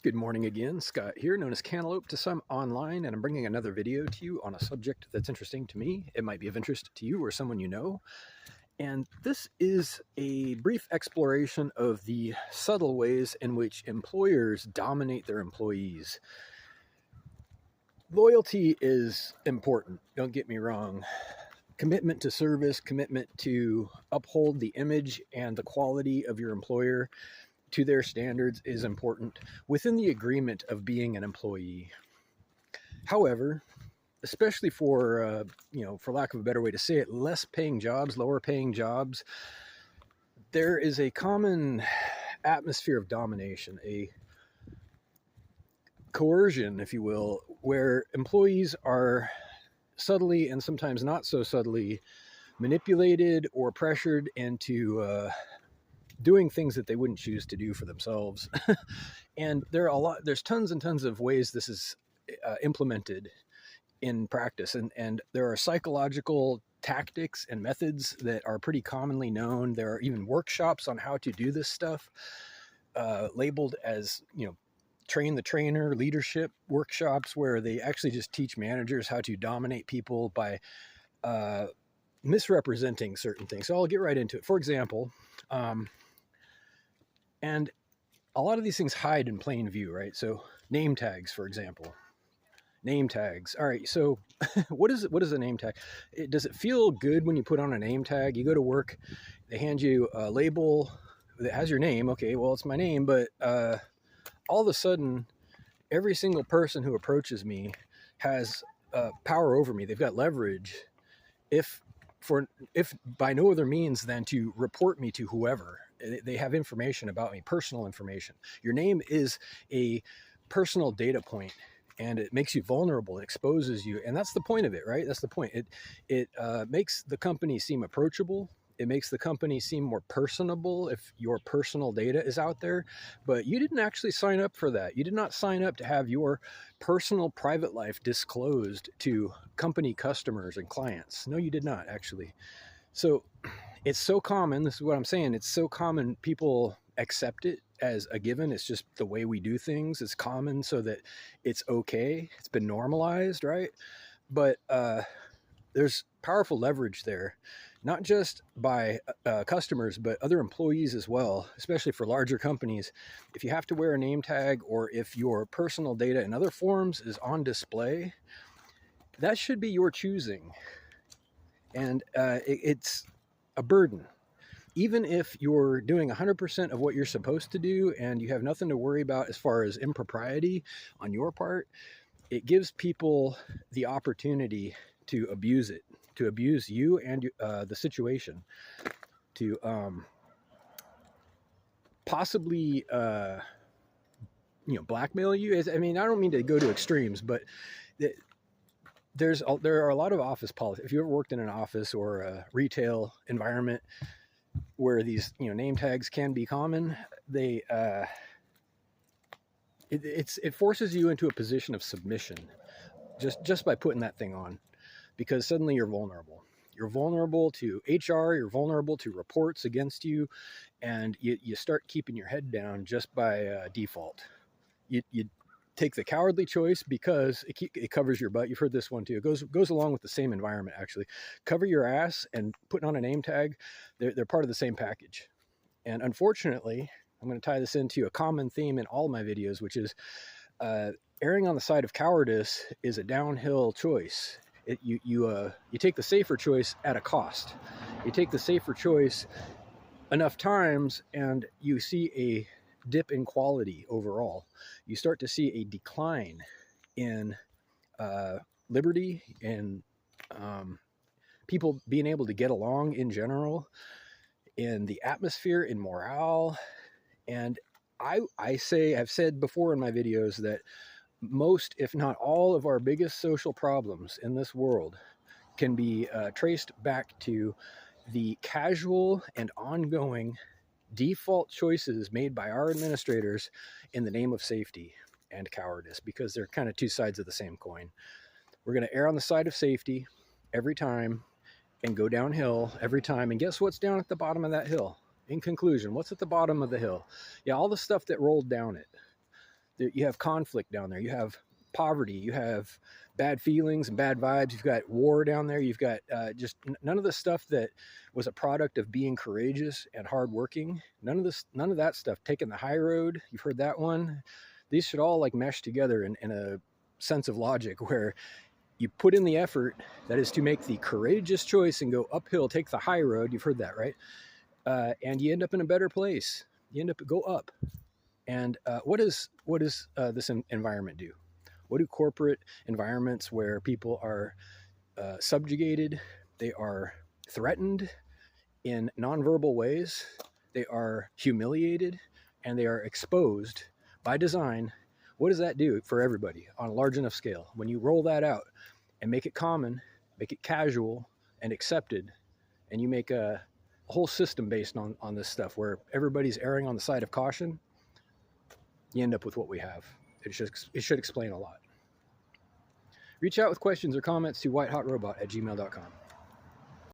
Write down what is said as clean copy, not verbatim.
Good morning again, Scott here, known as Cantaloupe to some online, and I'm bringing another video to you on a subject that's interesting to me. It might be of interest to you or someone you know. And this is a brief exploration of the subtle ways in which employers dominate their employees. Loyalty is important, don't get me wrong. Commitment to service, commitment to uphold the image and the quality of your employer to their standards is important within the agreement of being an employee. However, especially for, for lack of a better way to say it, less paying jobs, lower paying jobs, there is a common atmosphere of domination, a coercion, if you will, where employees are subtly and sometimes not so subtly manipulated or pressured into doing things that they wouldn't choose to do for themselves. And there's tons and tons of ways this is implemented in practice. And there are psychological tactics and methods that are pretty commonly known. There are even workshops on how to do this stuff, labeled as, train the trainer leadership workshops, where they actually just teach managers how to dominate people by misrepresenting certain things. So I'll get right into it. For example, and a lot of these things hide in plain view, right? So name tags, for example. Name tags. All right, so what is a name tag? Does it feel good when you put on a name tag? You go to work, they hand you a label that has your name. Okay, well, it's my name, but all of a sudden, every single person who approaches me has power over me. They've got leverage if by no other means than to report me to whoever. They have information about me, personal information. Your name is a personal data point, and it makes you vulnerable. It exposes you, and that's the point of it, right? That's the point. It makes the company seem approachable. It makes the company seem more personable if your personal data is out there. But you didn't actually sign up for that. You did not sign up to have your personal private life disclosed to company customers and clients. No, you did not, actually. So it's so common. This is what I'm saying. It's so common. People accept it as a given. It's just the way we do things. It's common so that it's okay. It's been normalized, right? But there's powerful leverage there, not just by customers, but other employees as well, especially for larger companies. If you have to wear a name tag, or if your personal data in other forms is on display, that should be your choosing. And it's a burden. Even if you're doing 100% of what you're supposed to do and you have nothing to worry about as far as impropriety on your part, it gives people the opportunity to abuse it, to abuse you and the situation, to possibly blackmail you. I mean, I don't mean to go to extremes, but there are a lot of office politics. If you ever worked in an office or a retail environment where these name tags can be common, it forces you into a position of submission just by putting that thing on, because suddenly you're vulnerable. You're vulnerable to HR, you're vulnerable to reports against you, and you start keeping your head down just by default. You take the cowardly choice because it covers your butt. You've heard this one too. It goes along with the same environment, actually. Cover your ass and putting on a name tag, they're part of the same package. And unfortunately, I'm going to tie this into a common theme in all my videos, which is erring on the side of cowardice is a downhill choice. You take the safer choice at a cost. You take the safer choice enough times and you see a dip in quality overall. You start to see a decline in liberty and people being able to get along in general, in the atmosphere, in morale. And I've said before in my videos that most, if not all, of our biggest social problems in this world can be traced back to the casual and ongoing default choices made by our administrators in the name of safety and cowardice, because they're kind of two sides of the same coin. We're going to err on the side of safety every time and go downhill every time. And guess what's down at the bottom of that hill? In conclusion, what's at the bottom of the hill? Yeah, all the stuff that rolled down it. You have conflict down there. You have poverty. You have bad feelings and bad vibes. You've got war down there. You've got just none of the stuff that was a product of being courageous and hardworking. None of that stuff. Taking the high road. You've heard that one. These should all like mesh together in a sense of logic where you put in the effort that is to make the courageous choice and go uphill, take the high road. You've heard that, right? And you end up in a better place. You end up go up. And what does this environment do? What do corporate environments where people are subjugated, they are threatened in nonverbal ways, they are humiliated, and they are exposed by design? What does that do for everybody on a large enough scale? When you roll that out and make it common, make it casual and accepted, and you make a whole system based on this stuff where everybody's erring on the side of caution, you end up with what we have. It should explain a lot. Reach out with questions or comments to whitehotrobot@gmail.com.